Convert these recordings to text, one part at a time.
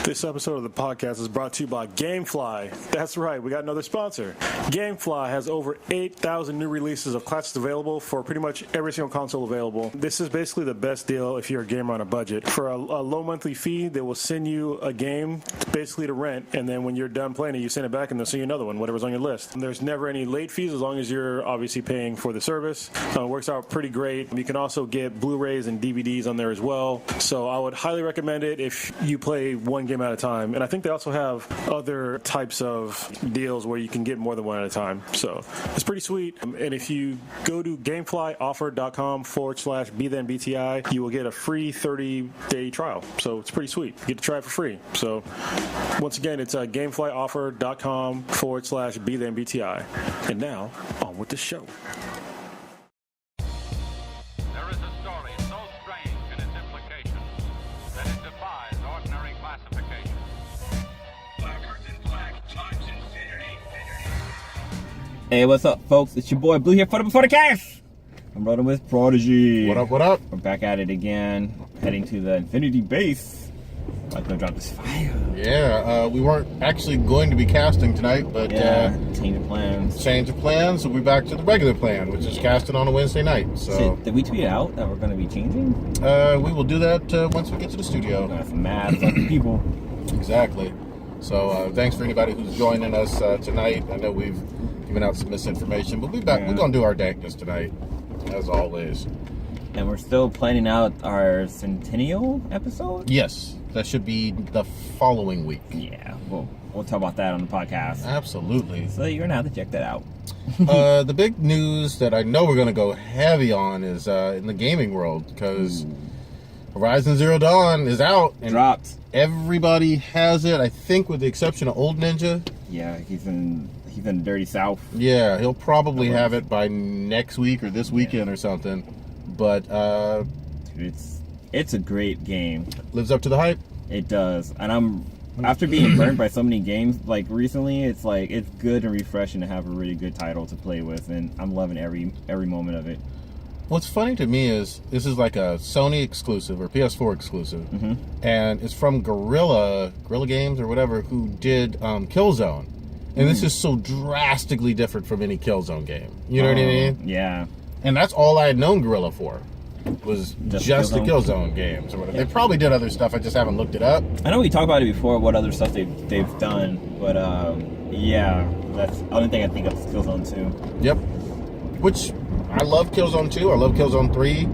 This episode of the podcast is brought to you by GameFly. That's right, we got another sponsor. GameFly has over 8,000 new releases of classics available for pretty much every single console available. This is basically the best deal if you're a gamer on a budget. For a low monthly fee, they will send you a game basically to rent, and then when you're done playing it, you send it back and they'll send you another one, whatever's on your list. And there's never any late fees as long as you're obviously paying for the service. It works out pretty great. You can also get Blu-rays and DVDs on there as well. So I would highly recommend it if you play one game at a time. And I think they also have other types of deals where you can get more than one at a time. So it's pretty sweet. And if you go to gameflyoffer.com/BThenBTI, you will get a free 30-day trial. So it's pretty sweet. You get to try it for free. So once again, it's gameflyoffer.com/BThenBTI. And now, on with the show. Hey, what's up, folks? It's your boy Blue here for the cast. I'm rolling with Prodigy. What up, what up? We're back at it again, heading to the Infinity Base. I'm gonna drop this fire. Yeah, we weren't actually going to be casting tonight, but change of plans. Change of plans, so we're back to the regular plan, which is casting on a Wednesday night. So did we tweet out that we're gonna be changing? We will do that once we get to the studio. That's mad fucking people. Exactly. So thanks for anybody who's joining us tonight. I know we've given out some misinformation, but we're back. Yeah. We're gonna do our dankness tonight, as always. And we're still planning out our Centennial episode? Yes, that should be the following week. Yeah, we'll talk about that on the podcast. Absolutely. So you're gonna have to check that out. The big news that I know we're gonna go heavy on is in the gaming world, because Horizon Zero Dawn is out and dropped. Everybody has it, I think, with the exception of Old Ninja. Yeah, he's in Dirty South. Yeah, he'll probably have it by next week or this weekend or something. But it's a great game. Lives up to the hype. It does, and after being burned by so many games like recently, it's good and refreshing to have a really good title to play with, and I'm loving every moment of it. What's funny to me is this is like a Sony exclusive or PS4 exclusive, and it's from Guerrilla Games or whatever, who did Killzone. And this is so drastically different from any Killzone game. You know what I mean? Yeah. And that's all I had known Guerrilla for, was just the Killzone games or whatever. Yeah. They probably did other stuff, I just haven't looked it up. I know we talked about it before, what other stuff they've done, but yeah, that's the only thing I think of is Killzone 2. Yep. Which, I love Killzone 2, I love Killzone 3.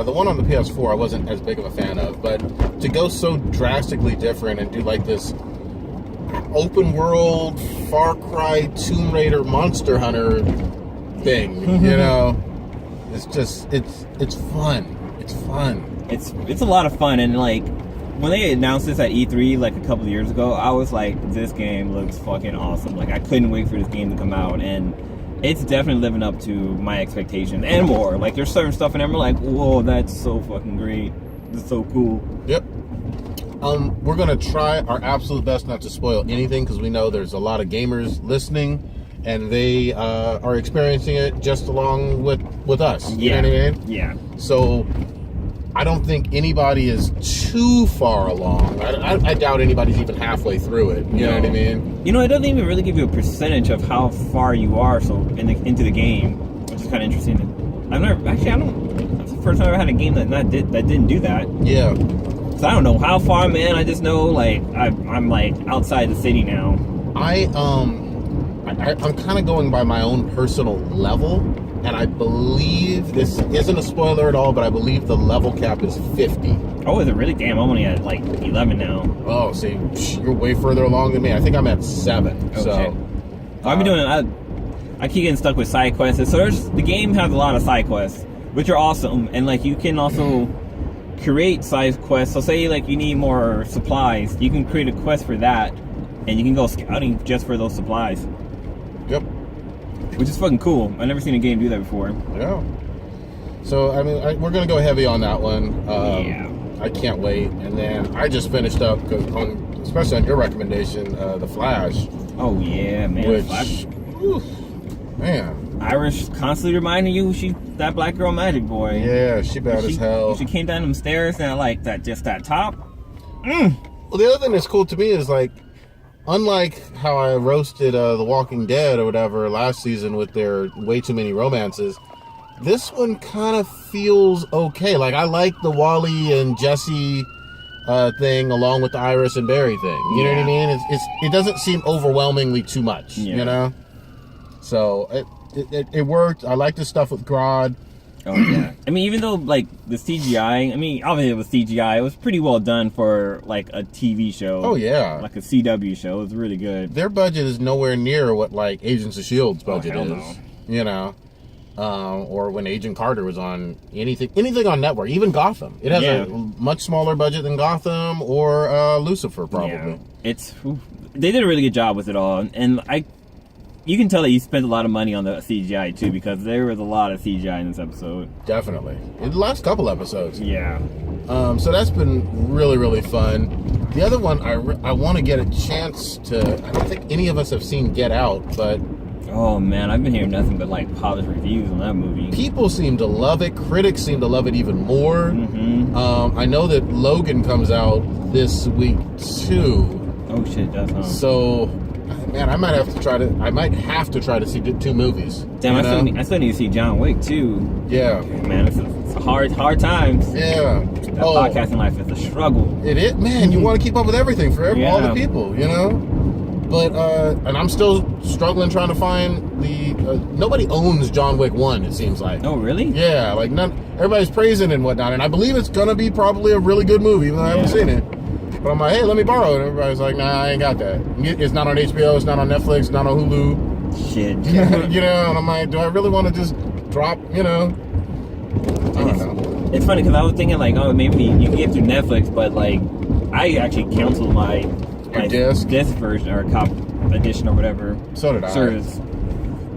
The one on the PS4 I wasn't as big of a fan of, but to go so drastically different and do like this open world Far Cry Tomb Raider Monster Hunter thing, you know, it's just it's fun. It's fun. It's a lot of fun, and like when they announced this at E3 like a couple of years ago, I was like, this game looks fucking awesome. Like I couldn't wait for this game to come out, and it's definitely living up to my expectations and more. Like there's certain stuff in there I'm like, whoa, that's so fucking great. It's so cool. Yep. We're going to try our absolute best not to spoil anything, because we know there's a lot of gamers listening, and they are experiencing it just along with us. You know what I mean? Yeah. So I don't think anybody is too far along. I doubt anybody's even halfway through it. You know what I mean? You know, it doesn't even really give you a percentage of how far you are into the game, which is kind of interesting. That's the first time I ever had a game that didn't do that. Yeah. So I don't know how far I'm in. I just know like I'm like outside the city now. I'm kind of going by my own personal level, and I believe this isn't a spoiler at all, but I believe the level cap is 50. Oh, is it really? Damn, I'm only at like 11 now. Oh, see, you're way further along than me. I think I'm at 7. Oh, so shit. I've been doing it. I keep getting stuck with side quests. So the game has a lot of side quests, which are awesome, and like you can also create side quests. So say like you need more supplies, you can create a quest for that, and you can go scouting just for those supplies. Yep. Which is fucking cool. I've never seen a game do that before. Yeah. So I mean, we're gonna go heavy on that one. Yeah. I can't wait. And then I just finished up, especially on your recommendation, The Flash. Oh yeah, man. Which, Flash. Man. Irish constantly reminding you she's that black girl magic boy. Yeah, she bad as hell. She came down them stairs and I like that, just that top. Well, the other thing that's cool to me is like, unlike how I roasted The Walking Dead or whatever last season with their way too many romances, this one kind of feels okay. Like, I like the Wally and Jesse thing along with the Iris and Barry thing. You know what I mean? It doesn't seem overwhelmingly too much, you know? So it worked. I like the stuff with Grodd. Oh, yeah. I mean, even though, like, the CGI, I mean, obviously it was CGI, it was pretty well done for, like, a TV show. Oh, yeah. Like a CW show. It was really good. Their budget is nowhere near what, like, Agents of S.H.I.E.L.D.'s budget is. No. You know? Or when Agent Carter was on anything on network, even Gotham. It has a much smaller budget than Gotham or Lucifer, probably. Yeah. They did a really good job with it all. And you can tell that you spent a lot of money on the CGI too, because there was a lot of CGI in this episode. Definitely. In the last couple episodes. Yeah. So that's been really, really fun. The other one, I want to get a chance to... I don't think any of us have seen Get Out, but... Oh, man, I've been hearing nothing but, like, polished reviews on that movie. People seem to love it. Critics seem to love it even more. Mm-hmm. I know that Logan comes out this week, too. Oh, shit, that's huh? So... Man, I might have to try to see 2 movies. Damn, I still need to see John Wick too. Yeah, man, it's hard times. Yeah, that podcasting life is a struggle. It is, man. You want to keep up with everything for all the people, you know. But and I'm still struggling trying to find the. Nobody owns John Wick 1. It seems like. Oh, really? Yeah, like everybody's praising it and whatnot, and I believe it's gonna be probably a really good movie, even though I haven't seen it. But I'm like, hey, let me borrow it. And everybody's like, nah, I ain't got that. It's not on HBO. It's not on Netflix. It's not on Hulu. Shit. You know, and I'm like, do I really want to just drop, you know? I don't know. It's funny because I was thinking, like, oh, maybe you can get through Netflix, but, like, I actually canceled my disc version or cop edition or whatever. So did I. Service.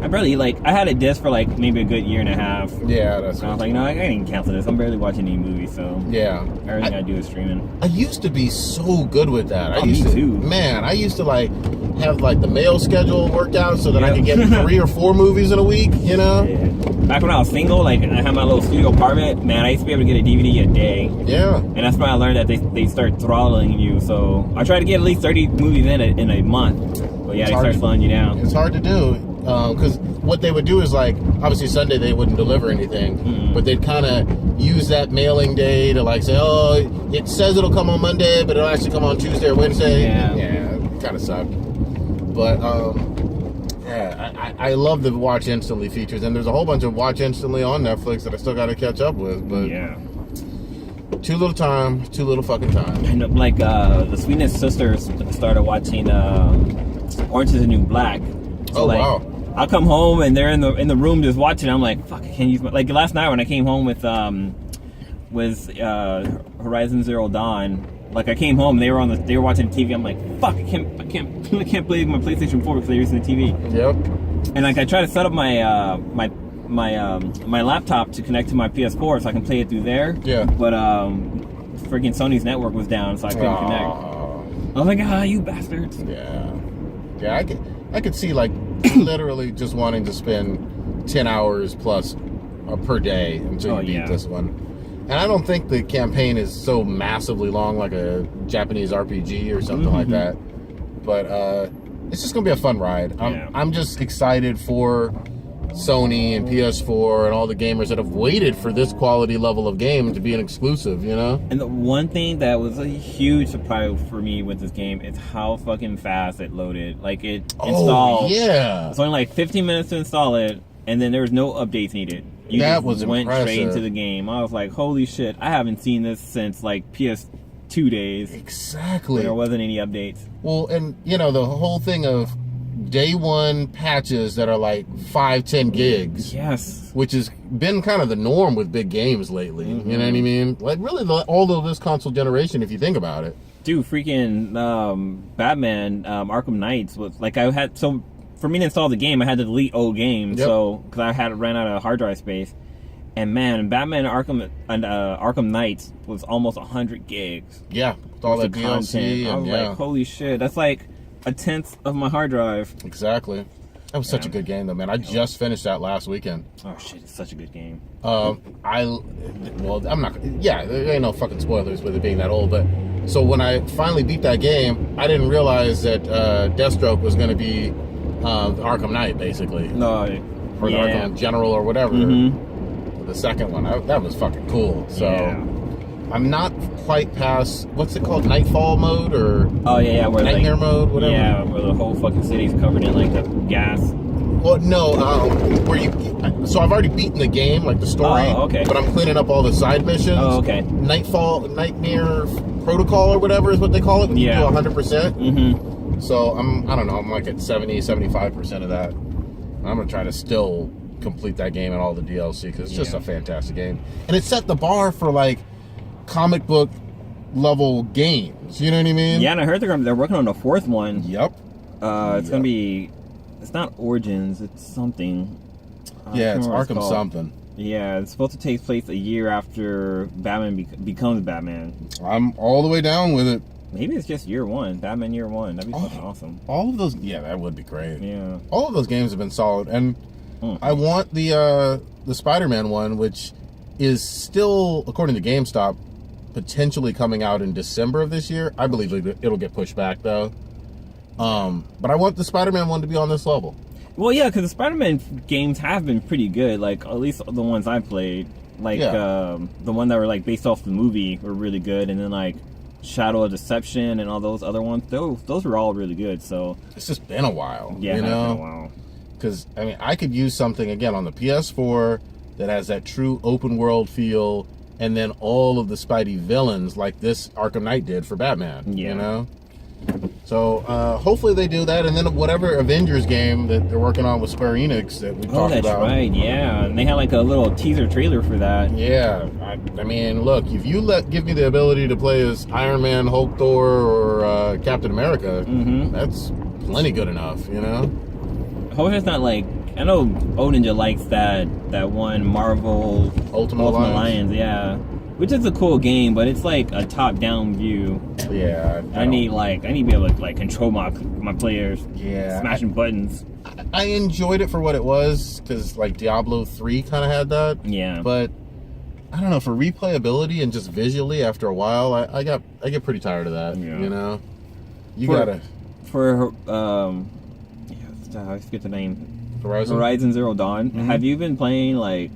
I had a disc for, like, maybe a good year and a half. Yeah, that's I was like, no, I didn't cancel this. I'm barely watching any movies, so. Yeah. Everything I do is streaming. I used to be so good with that. Me too. Man, I used to, like, have, like, the mail schedule worked out so that I could get 3 or 4 movies in a week, you know? Yeah. Back when I was single, like, I had my little studio apartment, man, I used to be able to get a DVD a day. Yeah. And that's when I learned that they start throttling you, so I try to get at least 30 movies in a month. But yeah, they start slowing you down. It's hard to do. Because what they would do is, like, obviously Sunday they wouldn't deliver anything, but they'd kind of use that mailing day to, like, say, oh, it says it'll come on Monday, but it'll actually come on Tuesday or Wednesday. Yeah, it kind of sucked. But, yeah, I love the Watch Instantly features, and there's a whole bunch of Watch Instantly on Netflix that I still got to catch up with, but... Yeah. Too little time, too little fucking time. I know, like, the Sweetness sisters started watching Orange is the New Black. So, wow. I'll come home and they're in the room just watching. I'm like, fuck, I can't use my... Like, last night when I came home with Horizon Zero Dawn, like, I came home, they were watching the TV. I'm like, fuck, I can't play my PlayStation 4 because they're using the TV. Yep. And, like, I tried to set up my my laptop to connect to my PS4 so I can play it through there. Yeah. But freaking Sony's network was down, so I couldn't connect. I was like, you bastards. Yeah. Yeah, I could see, like, literally just wanting to spend 10 hours plus per day until you beat this one. And I don't think the campaign is so massively long like a Japanese RPG or something like that. But it's just going to be a fun ride. I'm just excited for Sony and PS4 and all the gamers that have waited for this quality level of game to be an exclusive, you know? And the one thing that was a huge surprise for me with this game is how fucking fast it loaded. Like, it installed. Yeah. It's only like 15 minutes to install it, and then there was no updates needed. You that just was went impressive. Straight into the game. I was like, holy shit, I haven't seen this since like PS2 days. Exactly. There wasn't any updates. Well, and, you know, the whole thing of day one patches that are like 5-10 gigs. Yes. Which has been kind of the norm with big games lately. You know what I mean? Like, really, all of this console generation, if you think about it. Dude, freaking Batman Arkham Knights was like, so for me to install the game, I had to delete old games. So, because I ran out of hard drive space. And man, Batman Arkham Knights was almost 100 gigs. Yeah, with all that DLC. I was like, holy shit, that's like a tenth of my hard drive. Exactly. That was such a good game, though, man. I just finished that last weekend. Oh shit, it's such a good game. I'm not. Yeah, there ain't no fucking spoilers with it being that old, but so when I finally beat that game, I didn't realize that Deathstroke was going to be the Arkham Knight, basically. No, or the Arkham General or whatever. The second one, that was fucking cool. So I'm not quite past, what's it called, Nightfall mode or where Nightmare mode, whatever. Yeah, where the whole fucking city's covered in like the gas. Well, no, so I've already beaten the game, like the story. Oh, okay. But I'm cleaning up all the side missions. Oh, okay. Nightmare Protocol or whatever is what they call it when you do 100%. So I don't know, I'm like at 70, 75% of that. I'm going to try to still complete that game and all the DLC because it's just a fantastic game. And it set the bar for like comic book level games. You know what I mean? Yeah, and I heard they're working on the fourth one. Yep. It's going to be... It's not Origins, it's something. It's Arkham something. Yeah, it's supposed to take place a year after Batman becomes Batman. I'm all the way down with it. Maybe it's just year one, Batman year one. That'd be fucking awesome. All of those, that would be great. Yeah. All of those games have been solid, and I want the Spider-Man one, which is still, according to GameStop, potentially coming out in December of this year. I believe it'll get pushed back though. But I want the Spider-Man one to be on this level. Well, yeah, because the Spider-Man games have been pretty good. Like, at least the ones I played. Like, the one that were, like, based off the movie were really good. And then, like, Shadow of Deception and all those other ones, those were all really good, so... It's just been a while, you know? It's been a while. Because, I mean, I could use something, again, on the PS4 that has that true open-world feel, and then all of the Spidey villains like this Arkham Knight did for Batman, you know? So hopefully they do that, and then whatever Avengers game that they're working on with Square Enix that we talked about. Oh, that's right, yeah. And they had like a little teaser trailer for that. Yeah, I mean, look, if you give me the ability to play as Iron Man, Hulk, Thor, or Captain America, that's plenty good enough, you know? Hope it's not like, I know Odinja likes that one Marvel Ultimate Alliance, which is a cool game, but it's like a top-down view. Yeah, I need to be able to like control my players. Yeah, smashing buttons. I enjoyed it for what it was, because like Diablo 3 kind of had that. Yeah, but I don't know, for replayability and just visually after a while, I get pretty tired of that. Yeah. You know, I forget the name. Horizon Zero Dawn. Have you been playing like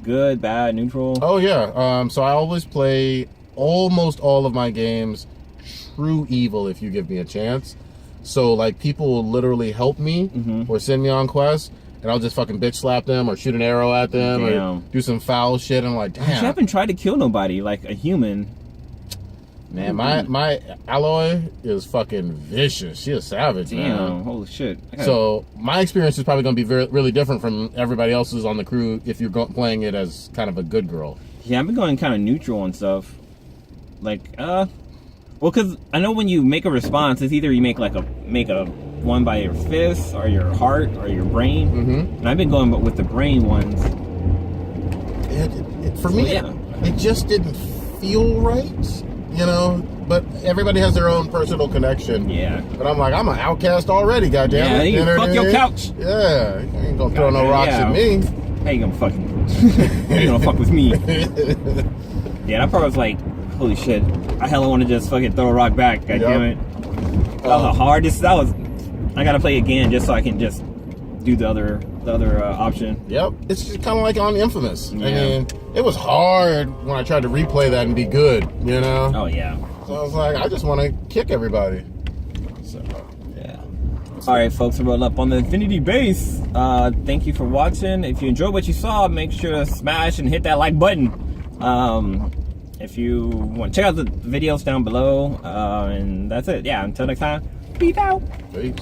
good, bad, neutral? Oh yeah. So I always play almost all of my games true evil if you give me a chance. So like people will literally help me or send me on quests, and I'll just fucking bitch slap them or shoot an arrow at them or do some foul shit. And I'm like, damn. I haven't tried to kill nobody like a human. Man, my Alloy is fucking vicious. She is savage, man. Holy shit. So my experience is probably going to be really different from everybody else's on the crew if you're playing it as kind of a good girl. Yeah, I've been going kind of neutral and stuff. Like, well, because I know when you make a response, it's either you make a one by your fist or your heart or your brain. And I've been going with the brain ones. For me, it just didn't feel right. You know, but everybody has their own personal connection. Yeah. But I'm like, I'm an outcast already, goddamn it. Yeah, you fuck your couch. Yeah, you ain't gonna throw no rocks at me. How you gonna fuck with me? Yeah, that part was like, holy shit. I hella want to just fucking throw a rock back, goddamn it. That was the hardest. I gotta play again just so I can just do the other option. Yep, it's just kind of like on Infamous. I mean, it was hard when I tried to replay that and be good, you know? Oh, yeah. So I was like, I just want to kick everybody. So, yeah. All right, folks, we're rolling up on the Infinity Base. Thank you for watching. If you enjoyed what you saw, make sure to smash and hit that like button. If you want to check out the videos down below, and that's it. Yeah, until next time, peace out. Peace.